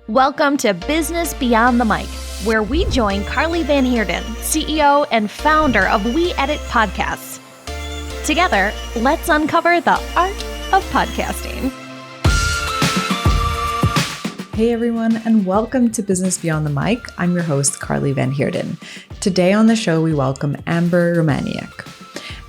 Welcome to Business Beyond the Mic, where we join Carly Van Heerden, CEO and founder of We Edit Podcasts. Together, let's uncover the art of podcasting. Hey everyone, and welcome to Business Beyond the Mic. I'm your host, Carly Van Heerden. Today on the show, we welcome Amber Romaniuk.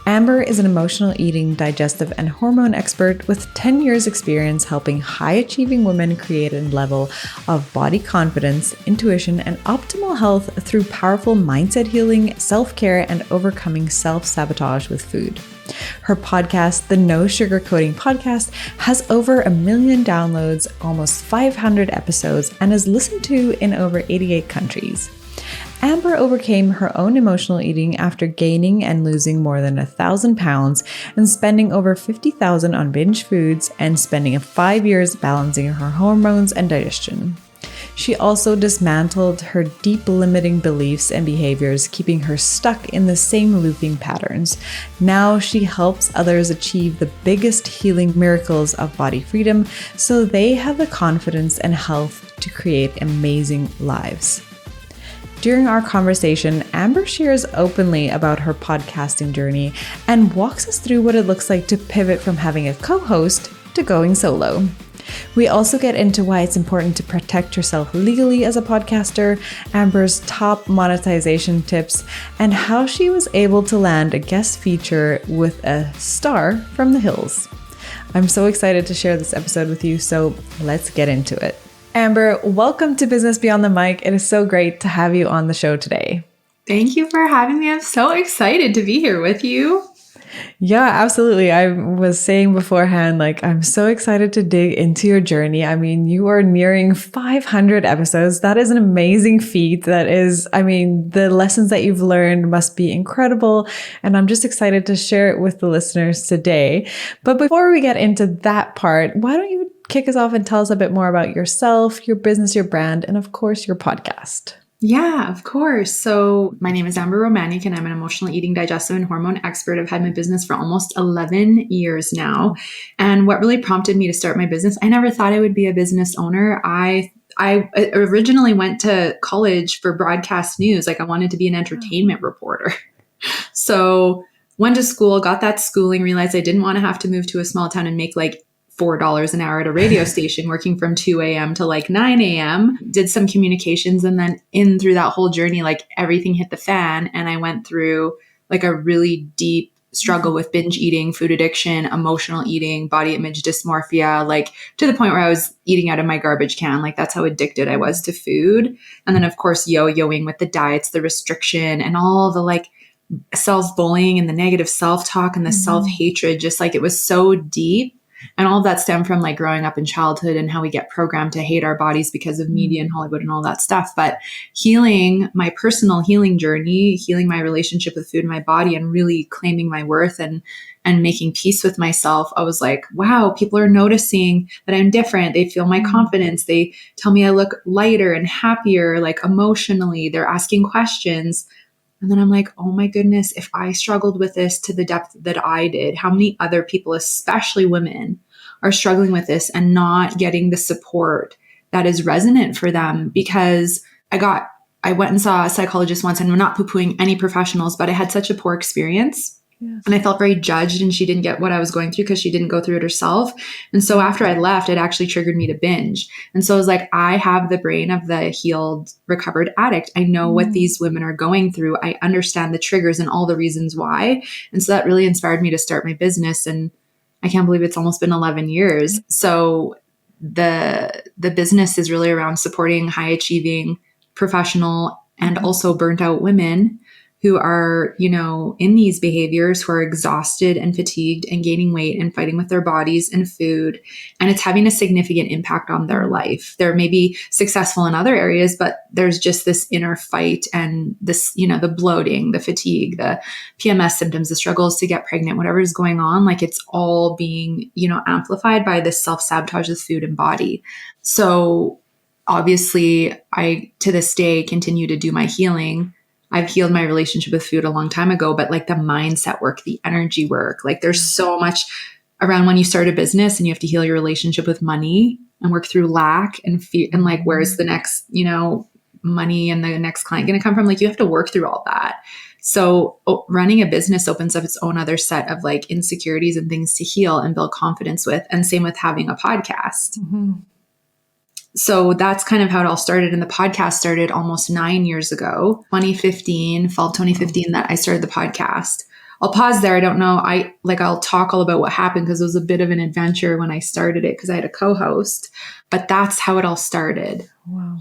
Amber is an emotional eating, digestive, and hormone expert with 10 years experience helping high-achieving women create a level of body confidence, intuition, and optimal health through powerful mindset healing, self-care, and overcoming self-sabotage with food. Her podcast, the No Sugarcoating Podcast, has over 1 million downloads, almost 500 episodes, and is listened to in over 88 countries. Amber overcame her own emotional eating after gaining and losing more than 1,000 pounds and spending over 50,000 on binge foods and spending 5 years balancing her hormones and digestion. She also dismantled her deep limiting beliefs and behaviors, keeping her stuck in the same looping patterns. Now she helps others achieve the biggest healing miracles of body freedom so they have the confidence and health to create amazing lives. During our conversation, Amber shares openly about her podcasting journey and walks us through what it looks like to pivot from having a co-host to going solo. We also get into why it's important to protect yourself legally as a podcaster, Amber's top monetization tips, and how she was able to land a guest feature with a star from the hills. I'm so excited to share this episode with you, so let's get into it. Amber, welcome to Business Beyond the Mic. It is so great to have you on the show today. Thank you for having me. I'm so excited to be here with you. Yeah, absolutely. I was saying beforehand, I'm so excited to dig into your journey. I mean, you are nearing 500 episodes. That is an amazing feat. The lessons that you've learned must be incredible. And I'm just excited to share it with the listeners today. But before we get into that part, why don't you kick us off and tell us a bit more about yourself, your business, your brand, and of course, your podcast. Yeah, of course. So my name is Amber Romaniuk and I'm an emotional eating, digestive, and hormone expert. I've had my business for almost 11 years now. And what really prompted me to start my business, I never thought I would be a business owner. I originally went to college for broadcast news. I wanted to be an entertainment reporter. So went to school, got that schooling, realized I didn't want to have to move to a small town and make $4 an hour at a radio station, working from 2 a.m. to 9 a.m. Did some communications. And then through that whole journey, everything hit the fan. And I went through a really deep struggle with binge eating, food addiction, emotional eating, body image dysmorphia, to the point where I was eating out of my garbage can. That's how addicted I was to food. And then of course, yo-yoing with the diets, the restriction, and all the self-bullying and the negative self-talk and the self-hatred, just it was so deep. And all of that stemmed from growing up in childhood and how we get programmed to hate our bodies because of media and Hollywood and all that stuff. But healing my personal healing journey, healing my relationship with food and my body, and really claiming my worth and making peace with myself, I was wow, people are noticing that I'm different. They feel my confidence. They tell me I look lighter and happier, emotionally. They're asking questions. And then I'm oh my goodness, if I struggled with this to the depth that I did, how many other people, especially women, are struggling with this and not getting the support that is resonant for them? Because I went and saw a psychologist once, and I'm not poo-pooing any professionals, but I had such a poor experience. Yes. And I felt very judged, and she didn't get what I was going through because she didn't go through it herself. And so after I left, it actually triggered me to binge. And so I was I have the brain of the healed, recovered addict. I know what these women are going through. I understand the triggers and all the reasons why. And so that really inspired me to start my business. And I can't believe it's almost been 11 years. So the business is really around supporting high achieving, professional, and also burnt out women who are, in these behaviors, who are exhausted and fatigued and gaining weight and fighting with their bodies and food. And it's having a significant impact on their life. They're maybe successful in other areas, but there's just this inner fight and this, the bloating, the fatigue, the PMS symptoms, the struggles to get pregnant, whatever is going on, it's all being, amplified by this self-sabotage with food and body. So obviously I, to this day, continue to do my healing. I've healed my relationship with food a long time ago, but the mindset work, the energy work, there's so much around when you start a business and you have to heal your relationship with money. and work through lack and fear and like, where's the next, money and the next client going to come from? Like, you have to work through all that. So running a business opens up its own other set of like insecurities and things to heal and build confidence with. And same with having a podcast. Mm-hmm. So that's kind of how it all started. And the podcast started almost 9 years ago, fall of 2015, that I started the podcast. I'll pause there. I don't know. I'll talk all about what happened because it was a bit of an adventure when I started it because I had a co-host, but that's how it all started. Wow.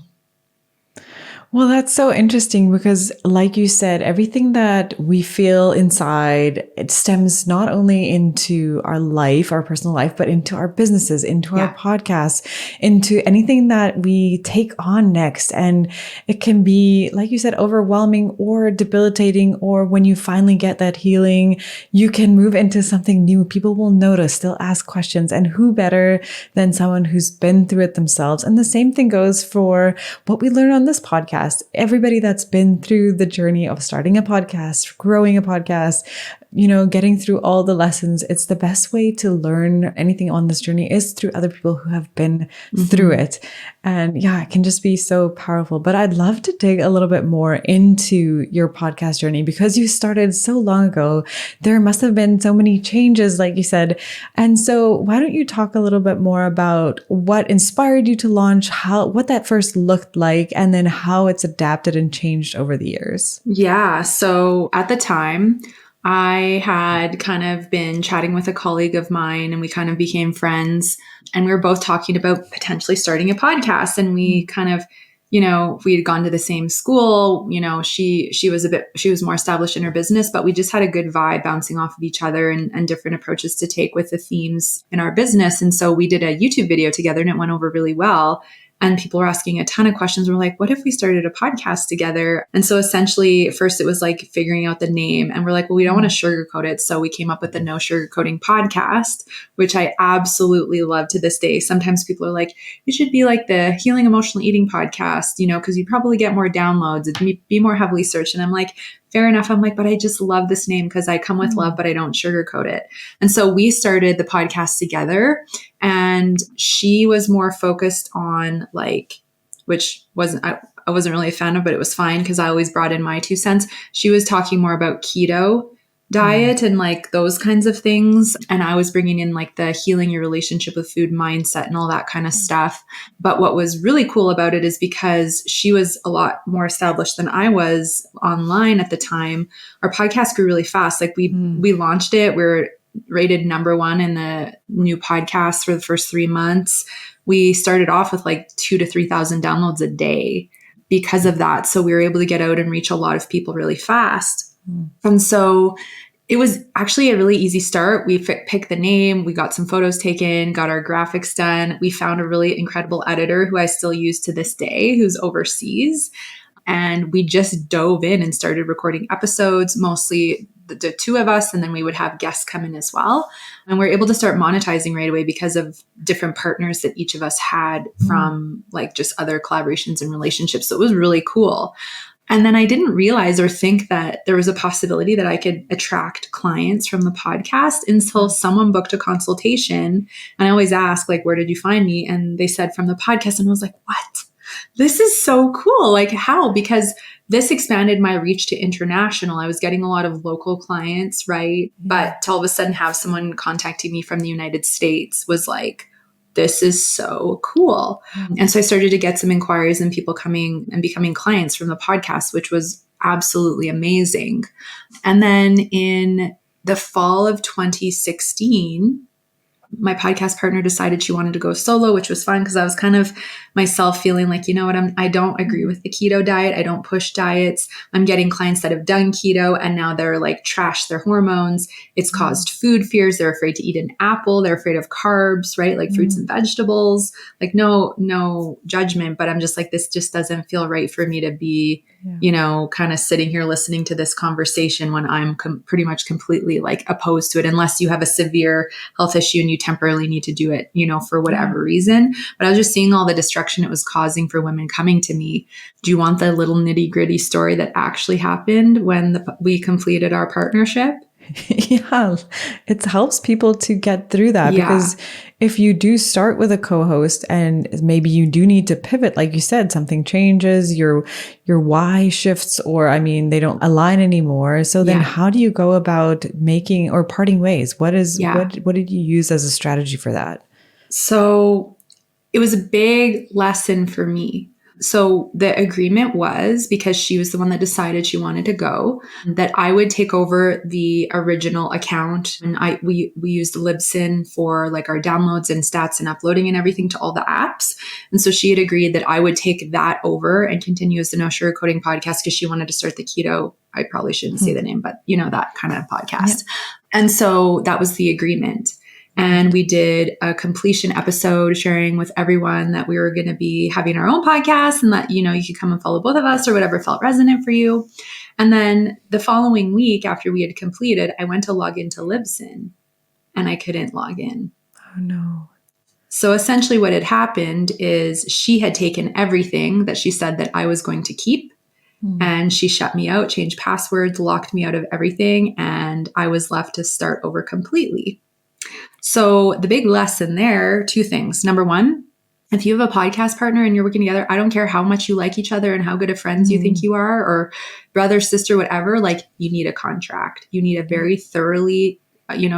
Well, that's so interesting because like you said, everything that we feel inside, it stems not only into our life, our personal life, but into our businesses, into our podcasts, into anything that we take on next. And it can be, like you said, overwhelming or debilitating, or when you finally get that healing, you can move into something new. People will notice, they'll ask questions, and who better than someone who's been through it themselves? And the same thing goes for what we learn on this podcast. Everybody that's been through the journey of starting a podcast, growing a podcast, getting through all the lessons, it's the best way to learn anything on this journey is through other people who have been through it. And it can just be so powerful. But I'd love to dig a little bit more into your podcast journey because you started so long ago. There must have been so many changes, like you said. And so why don't you talk a little bit more about what inspired you to launch, what that first looked like, and then how it's adapted and changed over the years? Yeah. So at the time, I had kind of been chatting with a colleague of mine and we kind of became friends, and we were both talking about potentially starting a podcast. And we kind of, we had gone to the same school, she was more established in her business, but we just had a good vibe bouncing off of each other and different approaches to take with the themes in our business. And so we did a YouTube video together and it went over really well. And people were asking a ton of questions. We're like, what if we started a podcast together? And so essentially, first it was like figuring out the name. And we're like, well, we don't want to sugarcoat it. So we came up with the No Sugarcoating Podcast, which I absolutely love to this day. Sometimes people are like, it should be like the Healing Emotional Eating Podcast, because you probably get more downloads. It'd be more heavily searched. And I'm like, fair enough. I'm like, but I just love this name because I come with love, but I don't sugarcoat it. And so we started the podcast together, and she was more focused on which I wasn't really a fan of, but it was fine because I always brought in my 2 cents. She was talking more about keto diet and like those kinds of things. And I was bringing in like the healing your relationship with food mindset and all that kind of stuff. But what was really cool about it is because she was a lot more established than I was online at the time, our podcast grew really fast. Like we launched it. We're rated #1 in the new podcast for the first 3 months. We started off with like 2,000 to 3,000 downloads a day because of that. So we were able to get out and reach a lot of people really fast. And so it was actually a really easy start. We picked the name, we got some photos taken, got our graphics done. We found a really incredible editor who I still use to this day, who's overseas. And we just dove in and started recording episodes, mostly the 2 of us, and then we would have guests come in as well. And we're able to start monetizing right away because of different partners that each of us had from like just other collaborations and relationships. So it was really cool. And then I didn't realize or think that there was a possibility that I could attract clients from the podcast until someone booked a consultation. And I always ask, like, where did you find me? And they said from the podcast. And I was like, what? This is so cool. Like, how? Because this expanded my reach to international. I was getting a lot of local clients, right? But to all of a sudden have someone contacting me from the United States was like, this is so cool. And so I started to get some inquiries and people coming and becoming clients from the podcast, which was absolutely amazing. And then in the fall of 2016, my podcast partner decided she wanted to go solo, which was fun because I was kind of myself feeling like, you know what, I don't agree with the keto diet. I don't push diets. I'm getting clients that have done keto and now they're like trash their hormones. It's caused food fears. They're afraid to eat an apple. They're afraid of carbs, right? Like fruits and vegetables, like no judgment, but I'm just like, this just doesn't feel right for me to be, kind of sitting here listening to this conversation when I'm pretty much completely like opposed to it, unless you have a severe health issue and you temporarily need to do it, for whatever reason. But I was just seeing all the destruction it was causing for women coming to me. Do you want the little nitty gritty story that actually happened when we completed our partnership? Yeah, it helps people to get through that because if you do start with a co-host and maybe you do need to pivot, like you said, something changes, your why shifts, or I mean, they don't align anymore. So then how do you go about making or parting ways? What did you use as a strategy for that? So it was a big lesson for me. So the agreement was, because she was the one that decided she wanted to go, that I would take over the original account. And we used Libsyn for like our downloads and stats and uploading and everything to all the apps. And so she had agreed that I would take that over and continue as the No Sugarcoating Podcast because she wanted to start the keto. I probably shouldn't say the name, but you know, that kind of podcast. Yeah. And so that was the agreement. And we did a completion episode sharing with everyone that we were going to be having our own podcast and that, you know, you could come and follow both of us or whatever felt resonant for you. And then the following week after we had completed, I went to log into Libsyn and I couldn't log in. Oh, no. So essentially what had happened is she had taken everything that she said that I was going to keep and she shut me out, changed passwords, locked me out of everything. And I was left to start over completely. So the big lesson there, two things. Number one, if you have a podcast partner and you're working together, I don't care how much you like each other and how good of friends you think you are, or brother, sister, whatever, like you need a contract. You need a very thoroughly,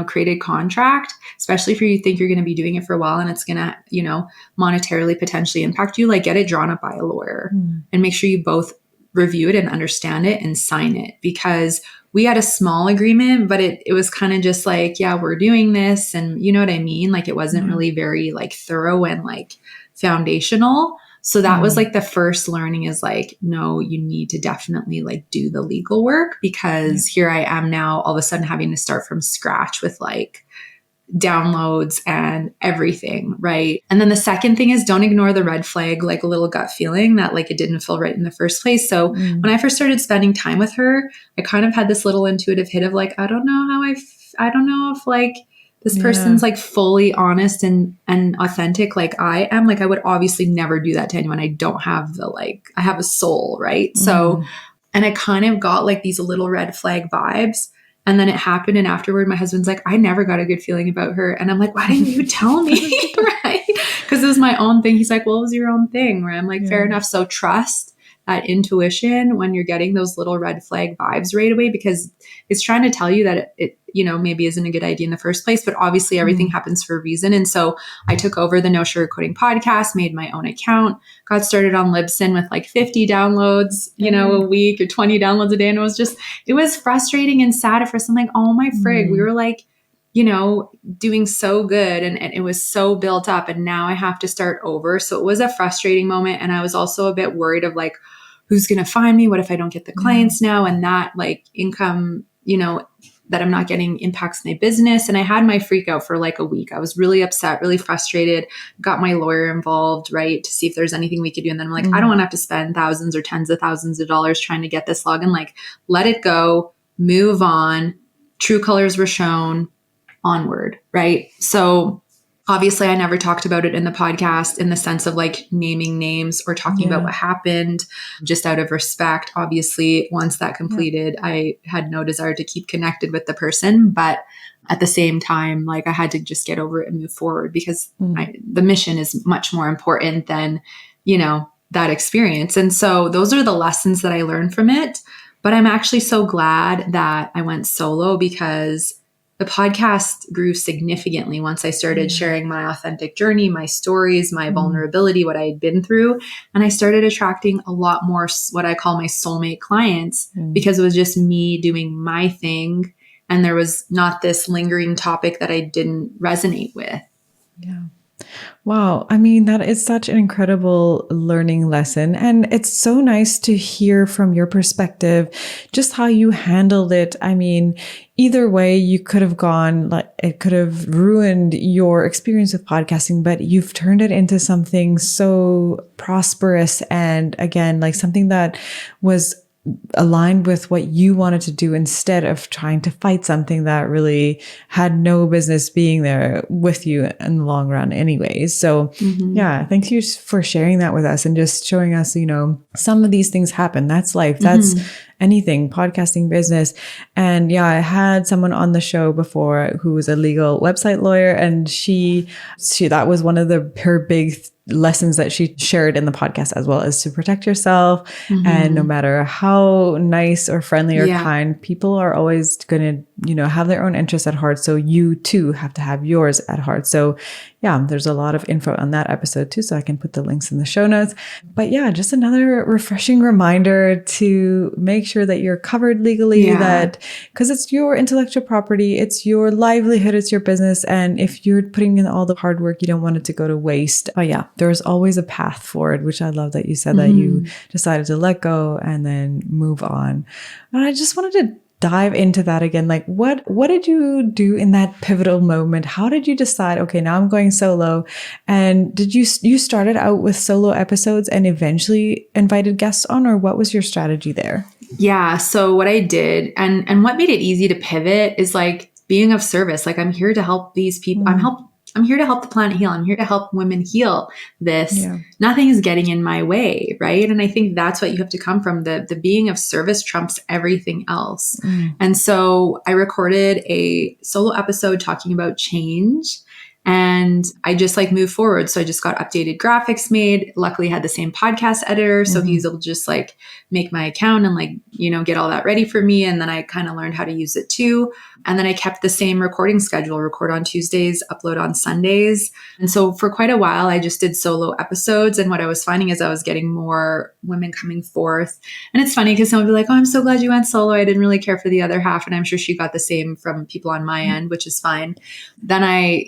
created contract, especially if you think you're going to be doing it for a while and it's going to, monetarily potentially impact you. Like get it drawn up by a lawyer and make sure you both review it and understand it and sign it, because we had a small agreement, but it was kind of just like, yeah, we're doing this. And you know what I mean? Like it wasn't really very like thorough and like foundational. So that was like the first learning is like, no, you need to definitely like do the legal work, because here I am now all of a sudden having to start from scratch with like downloads and everything, right? And then the second thing is don't ignore the red flag, like a little gut feeling that like it didn't feel right in the first place. So when I first started spending time with her, I kind of had this little intuitive hit of like, I don't know how I don't know if like this person's like fully honest and authentic like I am. Like I would obviously never do that to anyone. I don't have I have a soul, right? So, and I kind of got like these little red flag vibes. And then it happened. And afterward, my husband's like, I never got a good feeling about her. And I'm like, why didn't you tell me? Right? Because it was my own thing. He's like, well, it was your own thing. Where I'm like, fair enough. So trust that intuition when you're getting those little red flag vibes right away, because it's trying to tell you that it maybe isn't a good idea in the first place, but obviously everything happens for a reason. And so I took over the No Sugarcoating Podcast, made my own account, got started on Libsyn with like 50 downloads, a week or 20 downloads a day. And it was frustrating and sad at first. I'm like, oh my frig, we were like, doing so good and it was so built up and now I have to start over. So it was a frustrating moment. And I was also a bit worried of like, who's going to find me? What if I don't get the clients now? And that like income, that I'm not getting impacts my business. And I had my freak out for like a week. I was really upset, really frustrated, got my lawyer involved, right, to see if there's anything we could do. And then I'm like, I don't want to have to spend thousands or tens of thousands of dollars trying to get this login. Like, let it go, move on. True colors were shown, onward, right? So obviously I never talked about it in the podcast in the sense of like naming names or talking about what happened, just out of respect. Obviously, once that completed, I had no desire to keep connected with the person, but at the same time, like I had to just get over it and move forward because the mission is much more important than, that experience. And so those are the lessons that I learned from it. But I'm actually so glad that I went solo, because the podcast grew significantly once I started sharing my authentic journey, my stories, my vulnerability, what I had been through. And I started attracting a lot more what I call my soulmate clients, because it was just me doing my thing. And there was not this lingering topic that I didn't resonate with. Yeah. Wow. I mean, that is such an incredible learning lesson. And it's so nice to hear from your perspective, just how you handled it. I mean, either way, you could have gone, like, it could have ruined your experience with podcasting, but you've turned it into something so prosperous. And again, like something that was aligned with what you wanted to do instead of trying to fight something that really had no business being there with you in the long run anyways. So yeah, thank you for sharing that with us and just showing us, some of these things happen. That's life. That's anything, podcasting, business. And yeah, I had someone on the show before who was a legal website lawyer, and she that was one of her big lessons that she shared in the podcast as well, is to protect yourself. And no matter how nice or friendly or kind, people are always going to, have their own interests at heart. So you too have to have yours at heart. So yeah, there's a lot of info on that episode too. So I can put the links in the show notes. But yeah, just another refreshing reminder to make sure that you're covered legally, that because it's your intellectual property, it's your livelihood, it's your business. And if you're putting in all the hard work, you don't want it to go to waste. But yeah, there's always a path forward, which I love that you said that you decided to let go and then move on. And I just wanted to dive into that again. Like what did you do in that pivotal moment? How did you decide, okay, now I'm going solo? And did you started out with solo episodes and eventually invited guests on, or what was your strategy there? Yeah. So what I did and what made it easy to pivot is like being of service. Like I'm here to help these people. I'm here to help the planet heal. I'm here to help women heal this. Yeah. Nothing is getting in my way, right? And I think that's what you have to come from. The being of service trumps everything else. And so I recorded a solo episode talking about change. And I just moved forward. So I just got updated graphics made. Luckily I had the same podcast editor. So he's able to just make my account and get all that ready for me. And then I kind of learned how to use it too. And then I kept the same recording schedule, record on Tuesdays, upload on Sundays. And so for quite a while, I just did solo episodes. And what I was finding is I was getting more women coming forth. And it's funny because someone would be like, oh, I'm so glad you went solo. I didn't really care for the other half. And I'm sure she got the same from people on my end, which is fine. Then I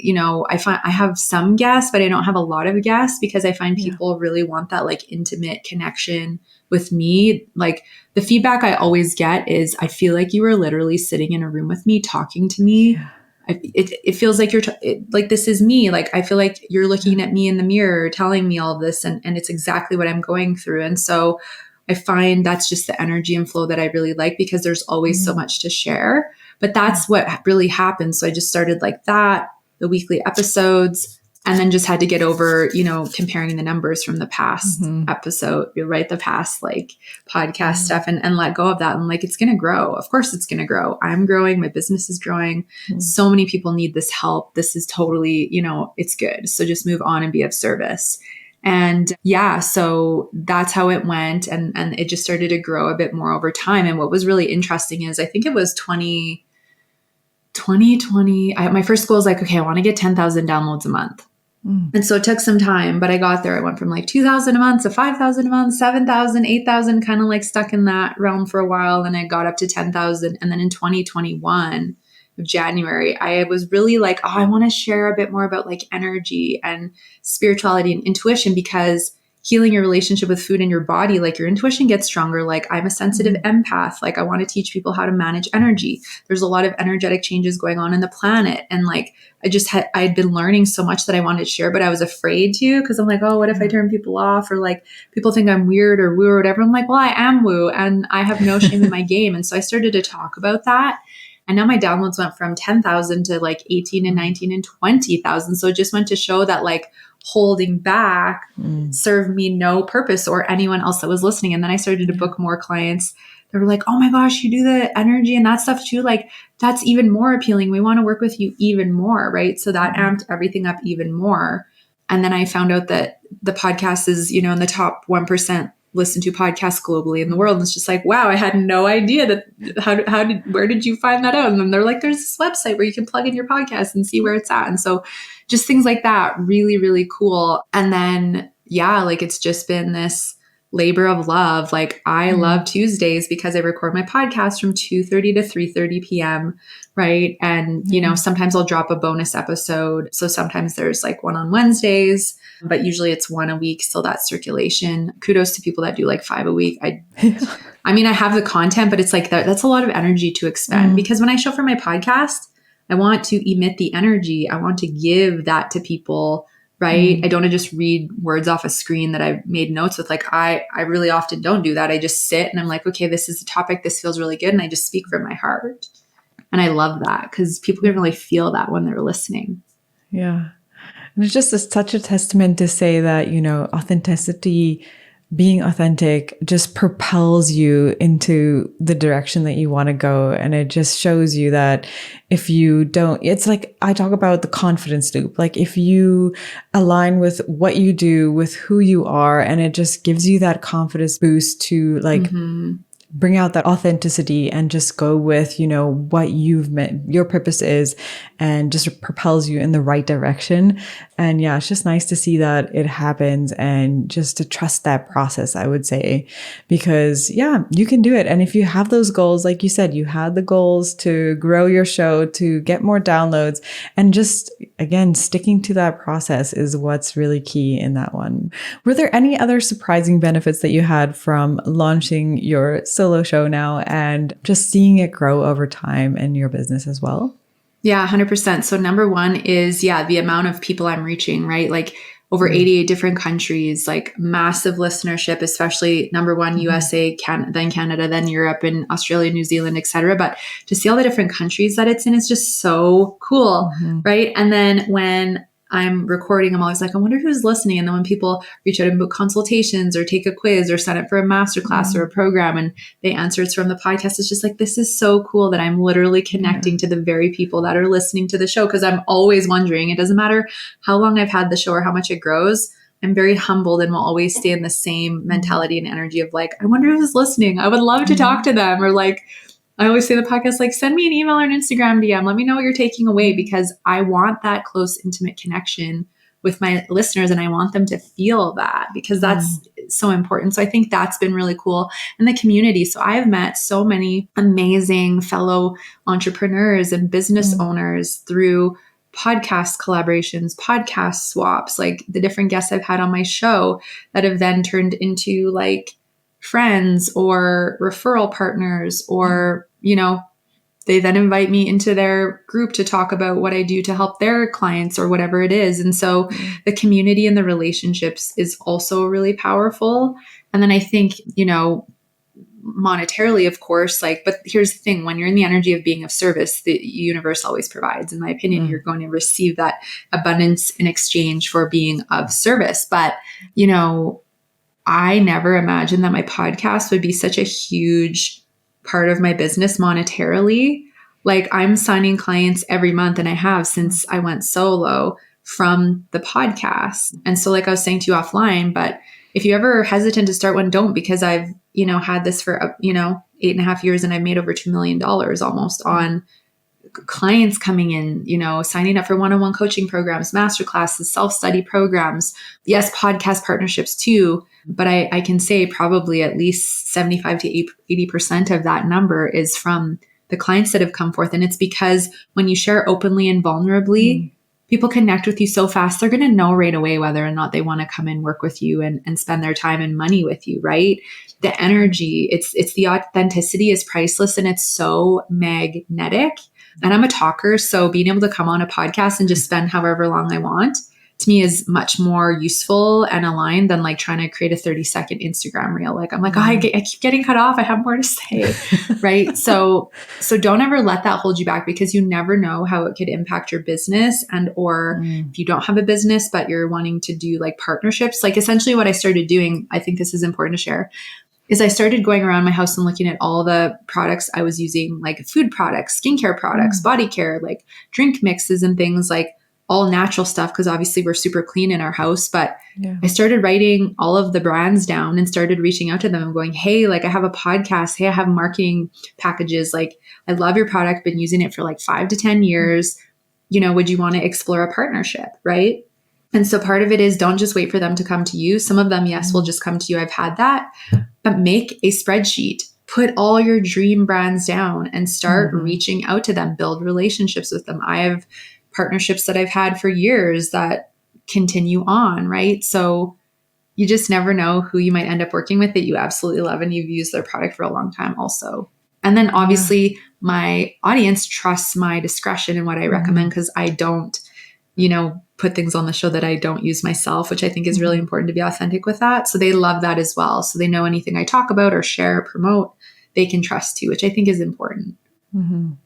find I have some guests, but I don't have a lot of guests because I find people really want that intimate connection with me. Like the feedback I always get is, I feel like you were literally sitting in a room with me, talking to me. Yeah. It feels like this is me. Like, I feel like you're looking at me in the mirror, telling me all this, and it's exactly what I'm going through. And so I find that's just the energy and flow that I really like, because there's always so much to share, but that's what really happened. So I just started like that, the weekly episodes, and then just had to get over, comparing the numbers from the past episode, right? The past podcast stuff and let go of that. And it's going to grow. Of course it's going to grow. I'm growing. My business is growing. So many people need this help. This is totally, it's good. So just move on and be of service. And yeah, so that's how it went. And it just started to grow a bit more over time. And what was really interesting is, I think it was 2020, my first goal is okay, I want to get 10,000 downloads a month. And so it took some time, but I got there. I went from 2,000 a month to 5,000 a month, 7,000, 8,000, kind of stuck in that realm for a while. Then I got up to 10,000. And then in 2021 of January, I was really I want to share a bit more about energy and spirituality and intuition, because healing your relationship with food and your body, your intuition gets stronger. I'm a sensitive empath. I want to teach people how to manage energy. There's a lot of energetic changes going on in the planet. And I'd been learning so much that I wanted to share, but I was afraid to, because I'm oh, what if I turn people off, or people think I'm weird or woo or whatever. I'm well, I am woo, and I have no shame in my game. And so I started to talk about that. And now my downloads went from 10,000 to 18 and 19 and 20,000. So it just went to show that holding back served me no purpose, or anyone else that was listening. And then I started to book more clients. They were oh my gosh, you do the energy and that stuff too. That's even more appealing. We want to work with you even more. Right. So that amped everything up even more. And then I found out that the podcast is, in the top 1% listened to podcasts globally in the world. And it's just wow, I had no idea that, where did you find that out? And then they're there's this website where you can plug in your podcast and see where it's at. And so just things like that, really, really cool. And then, yeah, it's just been this labor of love. I love Tuesdays because I record my podcast from 2:30 to 3:30 p.m. Right. And, sometimes I'll drop a bonus episode. So sometimes there's one on Wednesdays, but usually it's one a week. So that's circulation. Kudos to people that do 5 a week. I mean, I have the content, but it's that's a lot of energy to expend, because when I show for my podcast, I want to emit the energy. I want to give that to people, right? I don't want to just read words off a screen that I've made notes with. Like I really often don't do that. I just sit and I'm like, okay, this is a topic. This feels really good. And I just speak from my heart. And I love that because people can really feel that when they're listening. Yeah. And it's just such a testament to say that, authenticity, being authentic just propels you into the direction that you want to go. And it just shows you that if you don't, it's like I talk about the confidence loop. Like if you align with what you do, with who you are, and it just gives you that confidence boost to like bring out that authenticity and just go with, what you've meant, your purpose is, and just propels you in the right direction. And yeah, it's just nice to see that it happens and just to trust that process, I would say, because yeah, you can do it. And if you have those goals, like you said, you had the goals to grow your show, to get more downloads, and just again, sticking to that process is what's really key in that one. Were there any other surprising benefits that you had from launching your solo show now and just seeing it grow over time in your business as well? Yeah, 100%. So number one is, the amount of people I'm reaching, right? Like over 88 different countries, like massive listenership, especially number one, USA, then Canada, then Europe and Australia, New Zealand, et cetera. But to see all the different countries that it's in is just so cool, right? And then when I'm recording, I'm always like, I wonder who's listening. And then when people reach out and book consultations or take a quiz or sign up for a masterclass or a program and they answer it's from the podcast, it's just like, this is so cool that I'm literally connecting to the very people that are listening to the show. Cause I'm always wondering, it doesn't matter how long I've had the show or how much it grows. I'm very humbled and will always stay in the same mentality and energy of like, I wonder who's listening. I would love to talk to them. Or like, I always say in the podcast, like, send me an email or an Instagram DM. Let me know what you're taking away because I want that close, intimate connection with my listeners and I want them to feel that because that's so important. So I think that's been really cool. And the community. So I've met so many amazing fellow entrepreneurs and business owners through podcast collaborations, podcast swaps, like the different guests I've had on my show that have then turned into like friends or referral partners, or, they then invite me into their group to talk about what I do to help their clients or whatever it is. And so the community and the relationships is also really powerful. And then I think, monetarily, of course, but here's the thing, when you're in the energy of being of service, the universe always provides. In my opinion, you're going to receive that abundance in exchange for being of service. But, I never imagined that my podcast would be such a huge part of my business monetarily. Like I'm signing clients every month and I have since I went solo from the podcast. And so like I was saying to you offline, but if you ever hesitant to start one, don't, because I've, had this for, 8.5 years and I've made over $2 million almost on clients coming in, signing up for one-on-one coaching programs, masterclasses, self-study programs. Yes, podcast partnerships too. But I can say probably at least 75 to 80% of that number is from the clients that have come forth. And it's because when you share openly and vulnerably, people connect with you so fast, they're going to know right away whether or not they want to come and work with you and spend their time and money with you, right? The energy, it's the authenticity is priceless and it's so magnetic. And I'm a talker, so being able to come on a podcast and just spend however long I want, to me is much more useful and aligned than like trying to create a 30-second Instagram reel. Like I'm like, I keep getting cut off. I have more to say, right? So don't ever let that hold you back because you never know how it could impact your business or if you don't have a business, but you're wanting to do like partnerships. Like essentially what I started doing, I think this is important to share, is I started going around my house and looking at all the products I was using, like food products, skincare products, body care, like drink mixes and things like all natural stuff. Cause obviously we're super clean in our house, but I started writing all of the brands down and started reaching out to them and going, hey, like I have a podcast. Hey, I have marketing packages. Like I love your product, been using it for like 5 to 10 years. Would you want to explore a partnership? Right. And so part of it is don't just wait for them to come to you. Some of them, yes, will just come to you. I've had that, but make a spreadsheet, put all your dream brands down and start reaching out to them, build relationships with them. I have partnerships that I've had for years that continue on, right? So you just never know who you might end up working with that you absolutely love and you've used their product for a long time also. And then obviously my audience trusts my discretion in what I recommend because I don't put things on the show that I don't use myself, which I think is really important to be authentic with that. So they love that as well. So they know anything I talk about or share or promote, they can trust too, which I think is important. And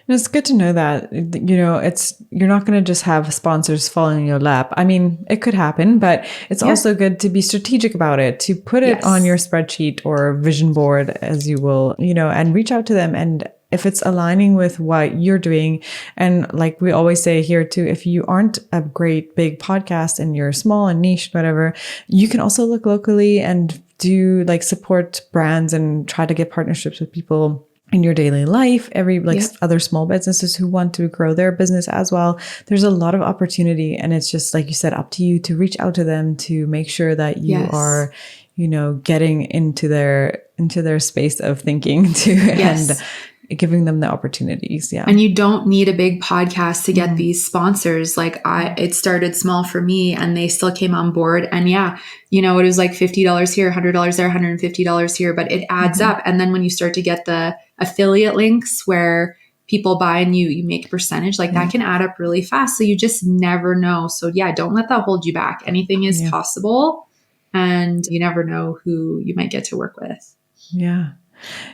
it's good to know that, you're not going to just have sponsors falling in your lap. I mean, it could happen, but it's also good to be strategic about it, to put it on your spreadsheet or vision board, as you will, and reach out to them. And if it's aligning with what you're doing, and like we always say here too, if you aren't a great big podcast and you're small and niche, whatever, you can also look locally and do like support brands and try to get partnerships with people in your daily life, other small businesses who want to grow their business as well. There's a lot of opportunity, and it's just, like you said, up to you to reach out to them to make sure that you are, getting into their space of thinking too, and giving them the opportunities. Yeah. And you don't need a big podcast to get these sponsors. Like it started small for me, and they still came on board. And it was like $50 here, $100 there, $150 here, but it adds up. And then when you start to get the affiliate links where people buy and you make a percentage, like that can add up really fast. So you just never know. So don't let that hold you back. Anything is possible, and you never know who you might get to work with. Yeah.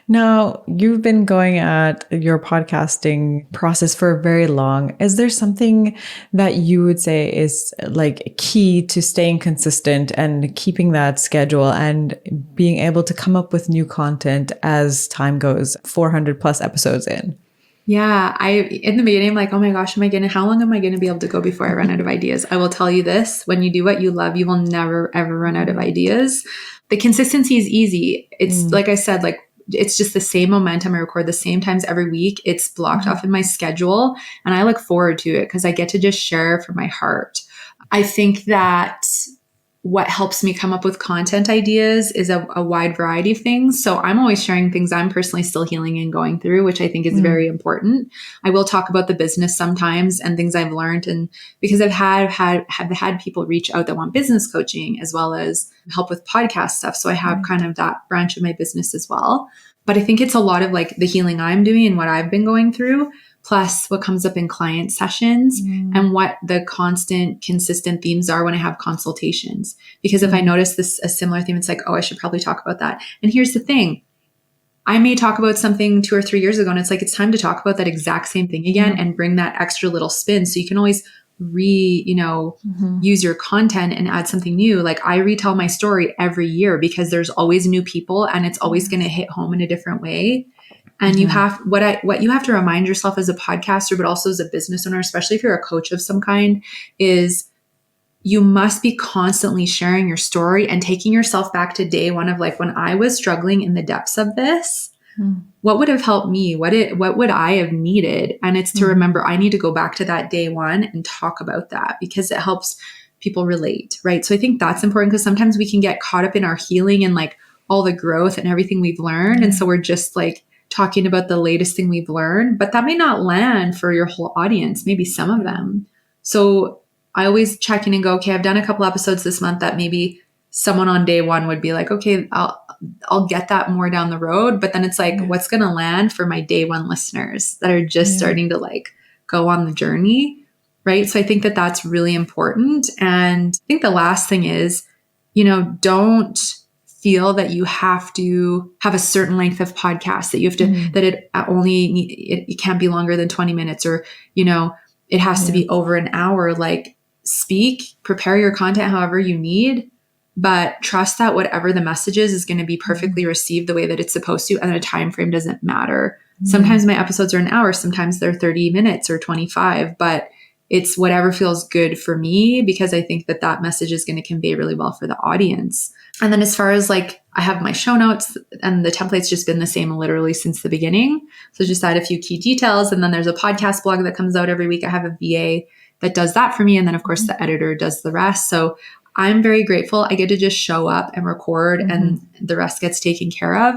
Now, you've been going at your podcasting process for very long. Is there something that you would say is like key to staying consistent and keeping that schedule and being able to come up with new content as time goes, 400 plus episodes in? Yeah, in the beginning, I'm like, oh my gosh, how long am I going to be able to go before I run out of ideas? I will tell you this, when you do what you love, you will never, ever run out of ideas. The consistency is easy. It's like I said, it's just the same momentum. I record the same times every week. It's blocked off in my schedule, and I look forward to it because I get to just share from my heart. I think that what helps me come up with content ideas is a wide variety of things. So I'm always sharing things I'm personally still healing and going through, which I think is very important. I will talk about the business sometimes and things I've learned. And because I've had people reach out that want business coaching as well as help with podcast stuff. So I have kind of that branch of my business as well. But I think it's a lot of like the healing I'm doing and what I've been going through, plus what comes up in client sessions and what the constant, consistent themes are when I have consultations. Because if I notice a similar theme, it's like, oh, I should probably talk about that. And here's the thing. I may talk about something 2 or 3 years ago, and it's like, it's time to talk about that exact same thing again and bring that extra little spin. So you can always use your content and add something new. Like I retell my story every year because there's always new people, and it's always going to hit home in a different way. And you have what you have to remind yourself as a podcaster, but also as a business owner, especially if you're a coach of some kind, is you must be constantly sharing your story and taking yourself back to day one of like, when I was struggling in the depths of this, what would have helped me? What would I have needed? And it's to remember, I need to go back to that day one and talk about that because it helps people relate, right? So I think that's important because sometimes we can get caught up in our healing and like all the growth and everything we've learned. And so we're just like talking about the latest thing we've learned, but that may not land for your whole audience, maybe some of them. So I always check in and go, okay, I've done a couple episodes this month that maybe someone on day one would be like, okay, I'll get that more down the road. But then it's like, what's going to land for my day one listeners that are just starting to like go on the journey, right? So I think that that's really important. And I think the last thing is, don't feel that you have to have a certain length of podcast, that you have to, that it can't be longer than 20 minutes or, it has to be over an hour. Like prepare your content however you need, but trust that whatever the message is going to be perfectly received the way that it's supposed to. And the time frame doesn't matter. Sometimes my episodes are an hour, sometimes they're 30 minutes or 25, but it's whatever feels good for me, because I think that message is going to convey really well for the audience. And then as far as like, I have my show notes and the template's just been the same literally since the beginning. So just add a few key details. And then there's a podcast blog that comes out every week. I have a VA that does that for me. And then of course the editor does the rest. So I'm very grateful. I get to just show up and record and the rest gets taken care of.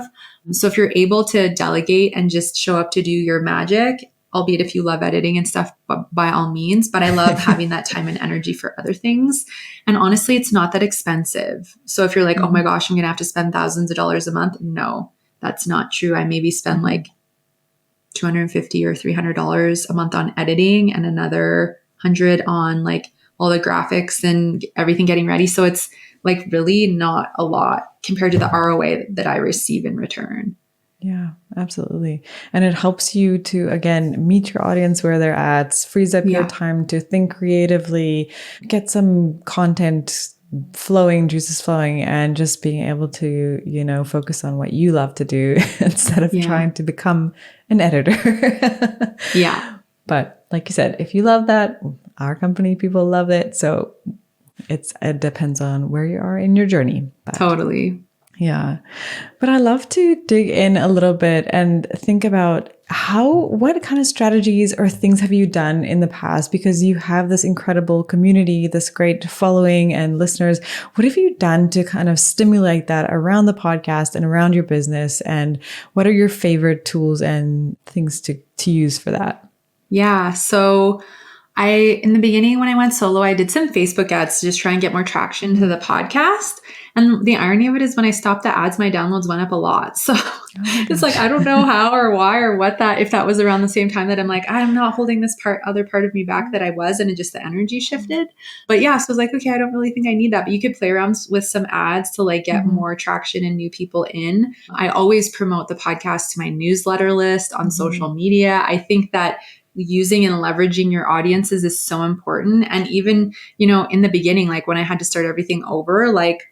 So if you're able to delegate and just show up to do your magic, albeit if you love editing and stuff, by all means, but I love having that time and energy for other things. And honestly, it's not that expensive. So if you're like, oh my gosh, I'm going to have to spend thousands of dollars a month. No, that's not true. I maybe spend like $250 or $300 a month on editing and another 100 on like all the graphics and everything getting ready. So it's like really not a lot compared to the ROI that I receive in return. Yeah, absolutely. And it helps you to, again, meet your audience where they're at, frees up your time to think creatively, get some content flowing, juices flowing, and just being able to, you know, focus on what you love to do instead of trying to become an editor. Yeah. But like you said, if you love that, our company people love it. So it depends on where you are in your journey. But totally. Yeah. But I love to dig in a little bit and think about what kind of strategies or things have you done in the past? Because you have this incredible community, this great following and listeners. What have you done to kind of stimulate that around the podcast and around your business? And what are your favorite tools and things to use for that? Yeah. So in the beginning, when I went solo, I did some Facebook ads to just try and get more traction to the podcast. And the irony of it is when I stopped the ads, my downloads went up a lot. So it's like, I don't know how or why or what if that was around the same time that I'm like, I'm not holding this other part of me back that I was, and it just the energy shifted. But yeah, so I was like, okay, I don't really think I need that. But you could play around with some ads to like get more traction and new people in. I always promote the podcast to my newsletter list on social media. I think that using and leveraging your audiences is so important. And even, you know, in the beginning, like when I had to start everything over, like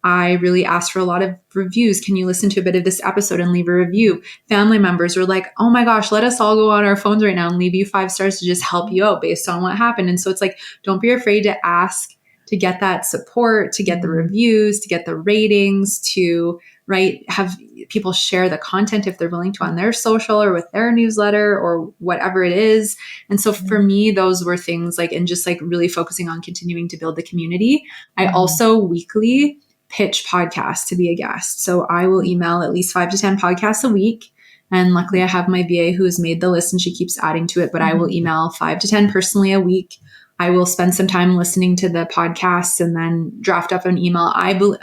I really asked for a lot of reviews. Can you listen to a bit of this episode and leave a review? Family members were like, oh my gosh, let us all go on our phones right now and leave you 5 stars to just help you out based on what happened. And so it's like, don't be afraid to ask, to get that support, to get the reviews, to get the ratings, to have people share the content if they're willing to on their social or with their newsletter or whatever it is. And so for me, those were things like, and just like really focusing on continuing to build the community. I also weekly pitch podcasts to be a guest. So I will email at least 5 to 10 podcasts a week. And luckily I have my VA who has made the list and she keeps adding to it, but I will email 5 to 10 personally a week. I will spend some time listening to the podcasts and then draft up an email.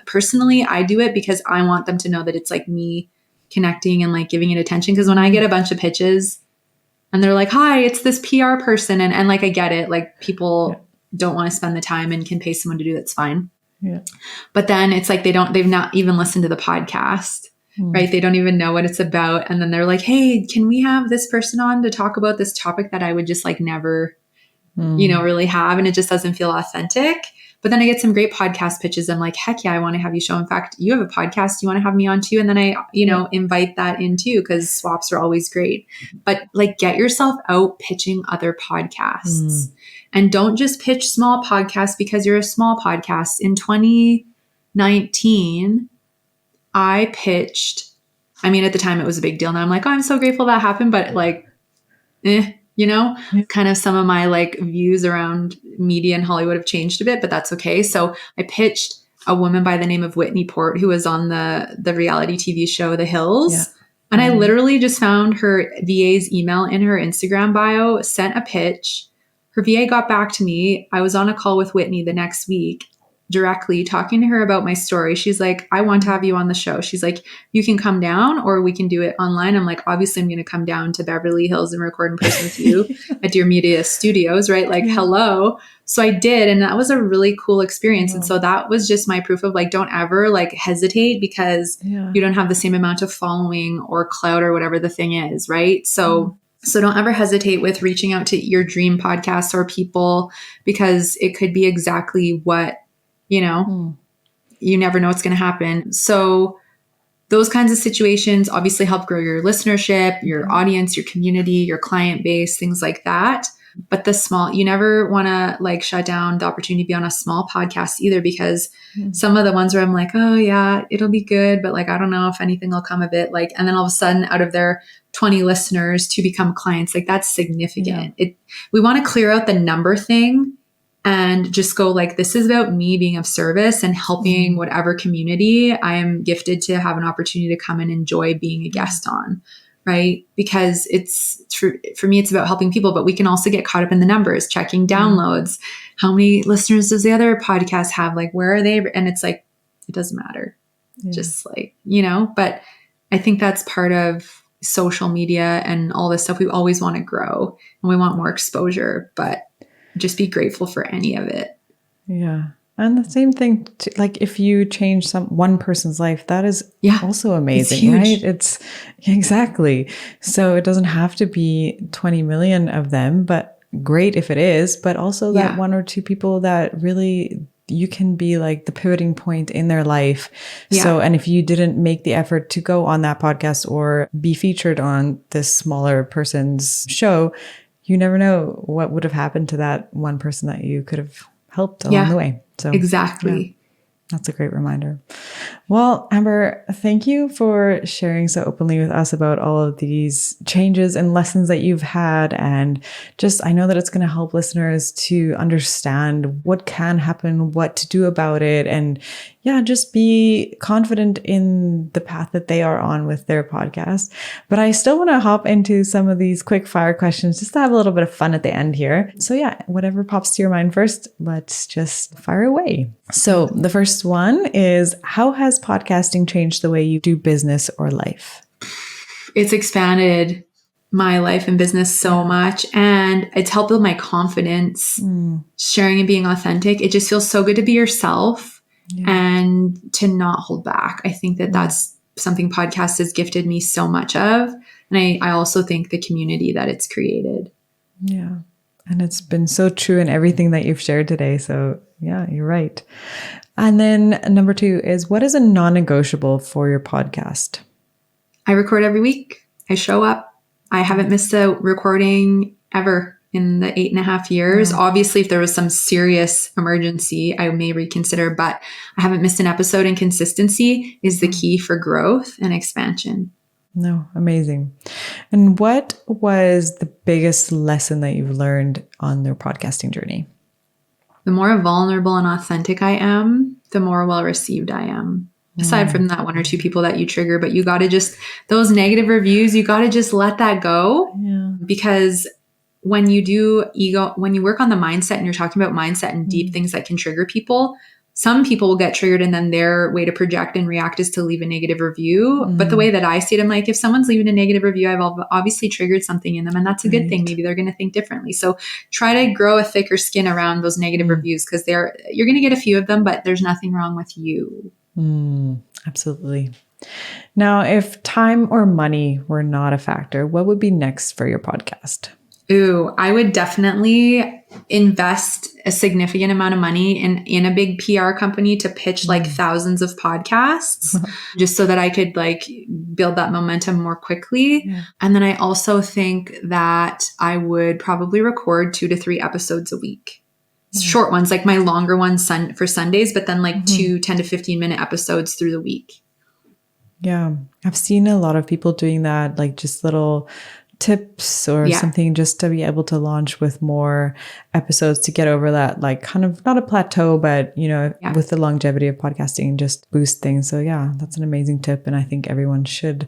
Personally, I do it because I want them to know that it's like me connecting and like giving it attention. Because when I get a bunch of pitches and they're like, hi, it's this PR person. And like, I get it. Like people don't want to spend the time and can pay someone to do that's fine. Yeah. But then it's like, they've not even listened to the podcast, right? They don't even know what it's about. And then they're like, hey, can we have this person on to talk about this topic that I would just like never you know, really have, and it just doesn't feel authentic. But then I get some great podcast pitches. I'm like, heck yeah, I want to have you show. In fact, you have a podcast, you want to have me on too? And then I, you know, invite that in too, because swaps are always great. But like, get yourself out pitching other podcasts and don't just pitch small podcasts because you're a small podcast. In 2019, I pitched, I mean, at the time it was a big deal. Now I'm like, oh, I'm so grateful that happened. But like, you know, kind of some of my like views around media and Hollywood have changed a bit, but that's okay. So I pitched a woman by the name of Whitney Port, who was on the reality TV show, The Hills. Yeah. And I literally just found her VA's email in her Instagram bio, sent a pitch. Her VA got back to me. I was on a call with Whitney the next week, directly talking to her about my story. She's like, I want to have you on the show. She's like, you can come down or we can do it online. I'm like, obviously I'm going to come down to Beverly Hills and record in person with you at Dear Media Studios, right? Like, hello. So I did. And that was a really cool experience. And so that was just my proof of like, don't ever like hesitate because you don't have the same amount of following or clout or whatever the thing is, right? So don't ever hesitate with reaching out to your dream podcasts or people, because it could be exactly what, you know, you never know what's going to happen. So those kinds of situations obviously help grow your listenership, your audience, your community, your client base, things like that. But you never want to like shut down the opportunity to be on a small podcast either, because some of the ones where I'm like, oh yeah, it'll be good, but like, I don't know if anything will come of it. Like, and then all of a sudden out of their 20 listeners to become clients, like that's significant. We want to clear out the number thing and just go like, this is about me being of service and helping whatever community I am gifted to have an opportunity to come and enjoy being a guest on, right? Because for me, it's about helping people, but we can also get caught up in the numbers, checking downloads. How many listeners does the other podcast have? Like, where are they? And it's like, it doesn't matter. Just like, you know, but I think that's part of social media and all this stuff. We always want to grow and we want more exposure, but just be grateful for any of it. Yeah. And the same thing, like if you change one person's life, that is also amazing, right? It's exactly. So it doesn't have to be 20 million of them, but great if it is, but also that one or two people that really you can be like the pivoting point in their life. Yeah. So, and if you didn't make the effort to go on that podcast or be featured on this smaller person's show, you never know what would have happened to that one person that you could have helped along the way. So exactly. That's a great reminder. Well, Amber, thank you for sharing so openly with us about all of these changes and lessons that you've had. And just, I know that it's going to help listeners to understand what can happen, what to do about it. And just be confident in the path that they are on with their podcast. But I still want to hop into some of these quick fire questions just to have a little bit of fun at the end here. So whatever pops to your mind first, let's just fire away. So the first one is, how has podcasting changed the way you do business or life? It's expanded my life and business so much, and it's helped build my confidence, sharing and being authentic. It just feels so good to be yourself and to not hold back. I think that that's something podcast has gifted me so much of. And I also think the community that it's created. Yeah. And it's been so true in everything that you've shared today. So you're right. And then number 2 is, what is a non-negotiable for your podcast? I record every week. I show up. I haven't missed a recording ever in the 8.5 years. Obviously, if there was some serious emergency, I may reconsider, but I haven't missed an episode, and consistency is the key for growth and expansion. No, amazing. And what was the biggest lesson that you've learned on your podcasting journey? The more vulnerable and authentic I am, the more well received I am. Aside from that 1 or 2 people that you trigger, but you got to just, those negative reviews, you got to just let that go. Because when you work on the mindset and you're talking about mindset and deep things that can trigger people, some people will get triggered and then their way to project and react is to leave a negative review. But the way that I see it, I'm like, if someone's leaving a negative review, I've obviously triggered something in them, and that's a good thing. Maybe they're going to think differently. So try to grow a thicker skin around those negative reviews, because you're going to get a few of them, but there's nothing wrong with you. Absolutely. Now, if time or money were not a factor, what would be next for your podcast? I would definitely invest a significant amount of money in a big PR company to pitch like thousands of podcasts, just so that I could like build that momentum more quickly. And then I also think that I would probably record 2 to 3 episodes a week. Short ones, like my longer ones for Sundays, but then like 2 10 to 15 minute episodes through the week. Yeah. I've seen a lot of people doing that, like just little tips or something, just to be able to launch with more episodes to get over that, like kind of not a plateau, but with the longevity of podcasting, just boost things. So that's an amazing tip. And I think everyone should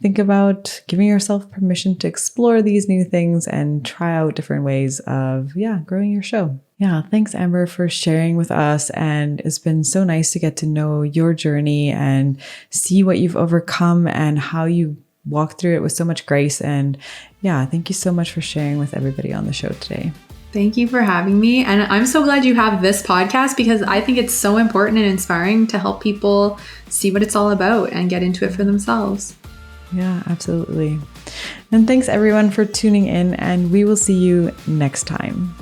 think about giving yourself permission to explore these new things and try out different ways of growing your show. Thanks, Amber, for sharing with us. And it's been so nice to get to know your journey and see what you've overcome and how you walk through it with so much grace. And thank you so much for sharing with everybody on the show today. Thank you for having me. And I'm so glad you have this podcast, because I think it's so important and inspiring to help people see what it's all about and get into it for themselves. Yeah, absolutely. And thanks everyone for tuning in, and we will see you next time.